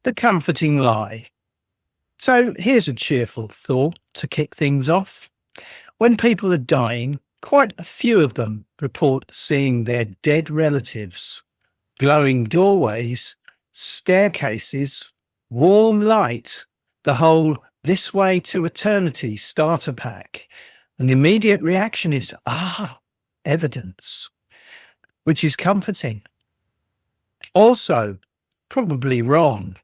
the comforting lie. So here's a cheerful thought to kick things off. When people are dying, quite a few of them report seeing their dead relatives, glowing doorways, staircases, warm light, the whole "This Way to Eternity" starter pack. And the immediate reaction is, evidence, which is comforting. Also, probably wrong,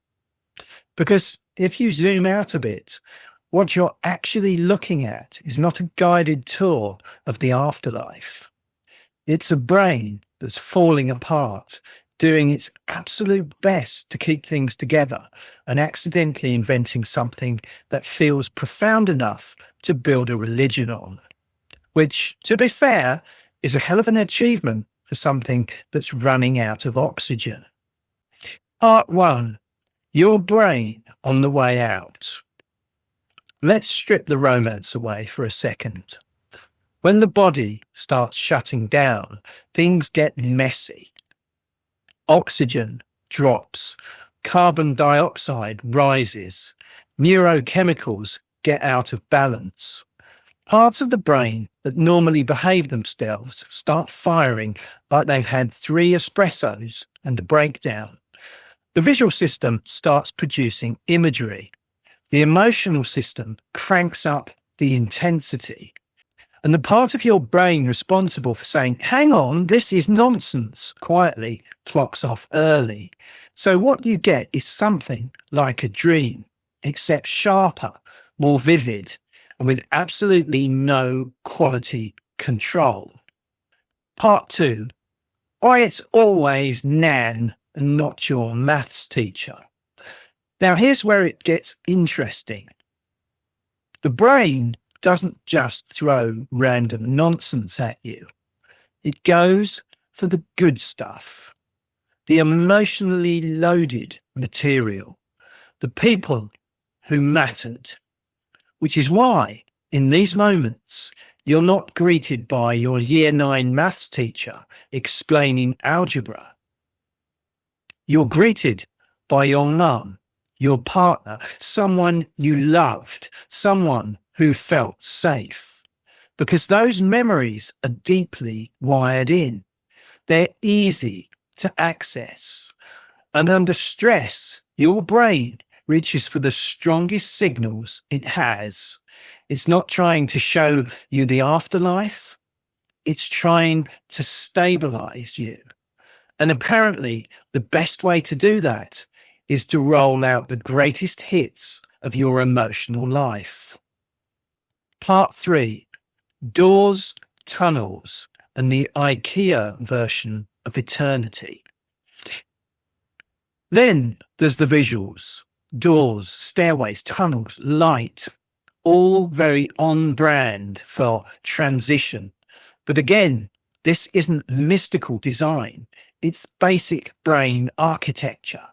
because if you zoom out a bit, what you're actually looking at is not a guided tour of the afterlife. It's a brain that's falling apart, doing its absolute best to keep things together and accidentally inventing something that feels profound enough to build a religion on, which, to be fair, is a hell of an achievement for something that's running out of oxygen. Part 1. Your brain on the way out. Let's strip the romance away for a second. When the body starts shutting down, things get messy. Oxygen drops, carbon dioxide rises, neurochemicals get out of balance. Parts of the brain that normally behave themselves start firing like they've had 3 espressos and a breakdown. The visual system starts producing imagery. The emotional system cranks up the intensity. And the part of your brain responsible for saying, "Hang on, this is nonsense," quietly clocks off early. So what you get is something like a dream, except sharper, more vivid, and with absolutely no quality control. Part 2. Why it's always Nan and not your maths teacher. Now here's where it gets interesting. The brain doesn't just throw random nonsense at you. It goes for the good stuff, the emotionally loaded material, the people who mattered, which is why in these moments you're not greeted by your year 9 maths teacher explaining algebra. You're greeted by your mum, your partner, someone you loved, someone who felt safe, because those memories are deeply wired in. They're easy to access. And under stress, your brain reaches for the strongest signals it has. It's not trying to show you the afterlife. It's trying to stabilize you. And apparently, the best way to do that is to roll out the greatest hits of your emotional life. Part 3. Doors, tunnels, and the IKEA version of eternity. Then there's the visuals. Doors, stairways, tunnels, light, all very on brand for transition. But again, this isn't mystical design. It's basic brain architecture.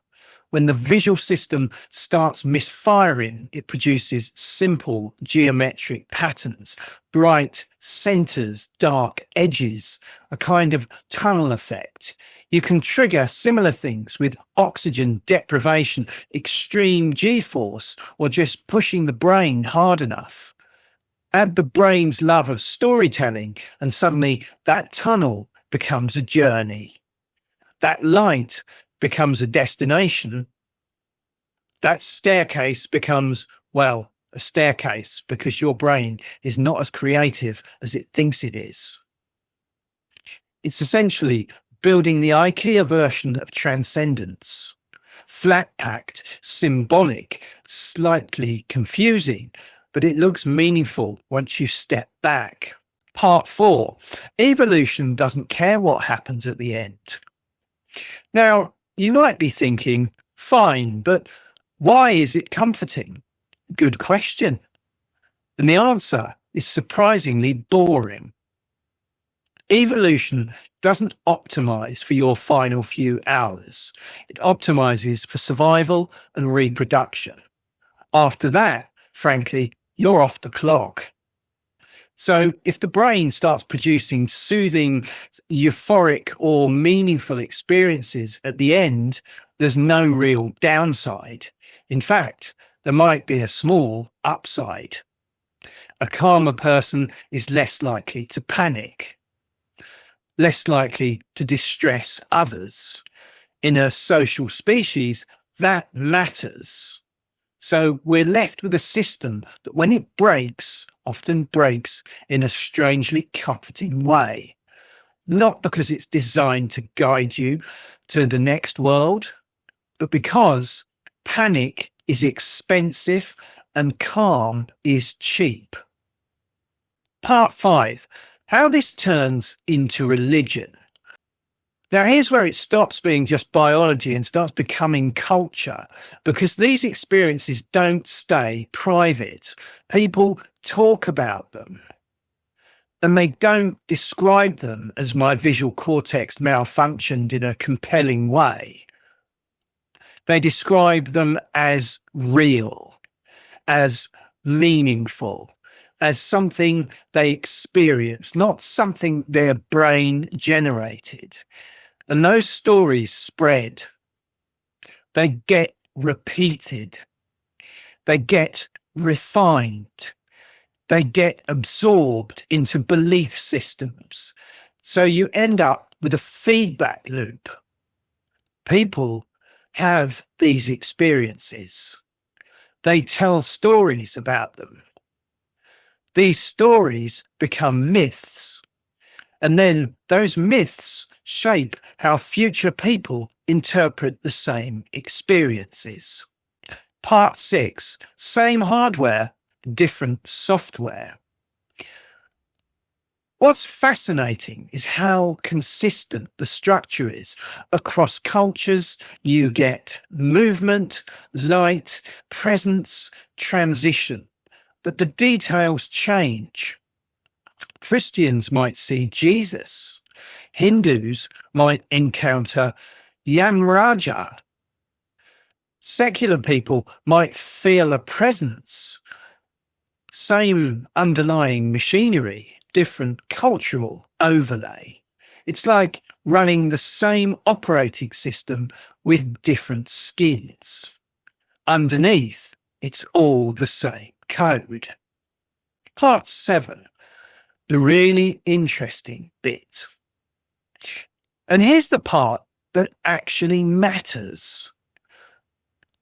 When the visual system starts misfiring, it produces simple geometric patterns, bright centers, dark edges, a kind of tunnel effect. You can trigger similar things with oxygen deprivation, extreme G-force, or just pushing the brain hard enough. Add the brain's love of storytelling, and suddenly that tunnel becomes a journey. That light becomes a destination. That staircase becomes, well, a staircase because your brain is not as creative as it thinks it is. It's essentially building the IKEA version of transcendence. Flat-packed, symbolic, slightly confusing, but it looks meaningful once you step back. Part 4. Evolution doesn't care what happens at the end. Now, you might be thinking, fine, but why is it comforting? Good question. And the answer is surprisingly boring. Evolution doesn't optimize for your final few hours. It optimizes for survival and reproduction. After that, frankly, you're off the clock. So if the brain starts producing soothing, euphoric, or meaningful experiences at the end, there's no real downside. In fact, there might be a small upside. A calmer person is less likely to panic, less likely to distress others. In a social species, that matters. So we're left with a system that, when it breaks, often breaks in a strangely comforting way. Not because it's designed to guide you to the next world, but because panic is expensive and calm is cheap. Part 5, how this turns into religion. Now, here's where it stops being just biology and starts becoming culture, because these experiences don't stay private. People talk about them, and they don't describe them as my visual cortex malfunctioned in a compelling way. They describe them as real, as meaningful, as something they experience, not something their brain generated. And those stories spread. They get repeated. They get refined. They get absorbed into belief systems. So you end up with a feedback loop. People have these experiences. They tell stories about them. These stories become myths. And then those myths shape how future people interpret the same experiences. Part 6, same hardware, different software. What's fascinating is how consistent the structure is. Across cultures, you get movement, light, presence, transition, but the details change. Christians might see Jesus. Hindus might encounter Yamraja. Secular people might feel a presence. Same underlying machinery, different cultural overlay. It's like running the same operating system with different skins. Underneath, it's all the same code. Part 7, the really interesting bit. And here's the part that actually matters.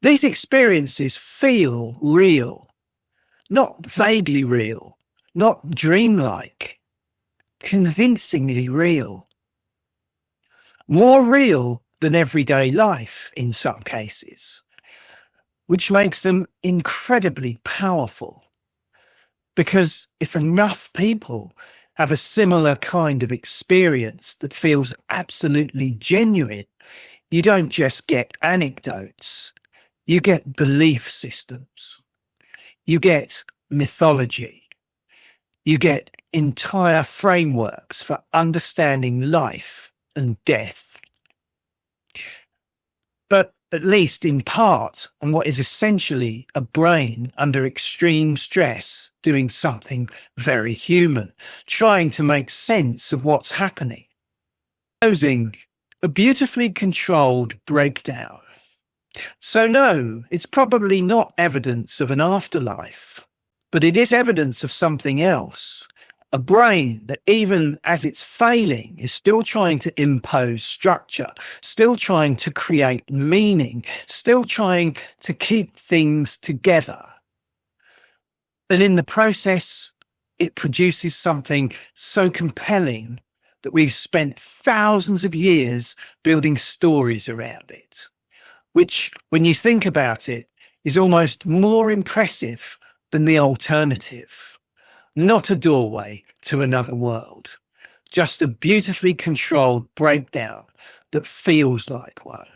These experiences feel real, not vaguely real, not dreamlike, convincingly real. More real than everyday life in some cases, which makes them incredibly powerful. Because if enough people have a similar kind of experience that feels absolutely genuine, you don't just get anecdotes, you get belief systems, you get mythology, you get entire frameworks for understanding life and death. But at least in part, on what is essentially a brain under extreme stress, doing something very human, trying to make sense of what's happening. Closing, a beautifully controlled breakdown. So no, it's probably not evidence of an afterlife, but it is evidence of something else. A brain that, even as it's failing, is still trying to impose structure, still trying to create meaning, still trying to keep things together. And in the process, it produces something so compelling that we've spent thousands of years building stories around it, which, when you think about it, is almost more impressive than the alternative. Not a doorway to another world, just a beautifully controlled breakdown that feels like one.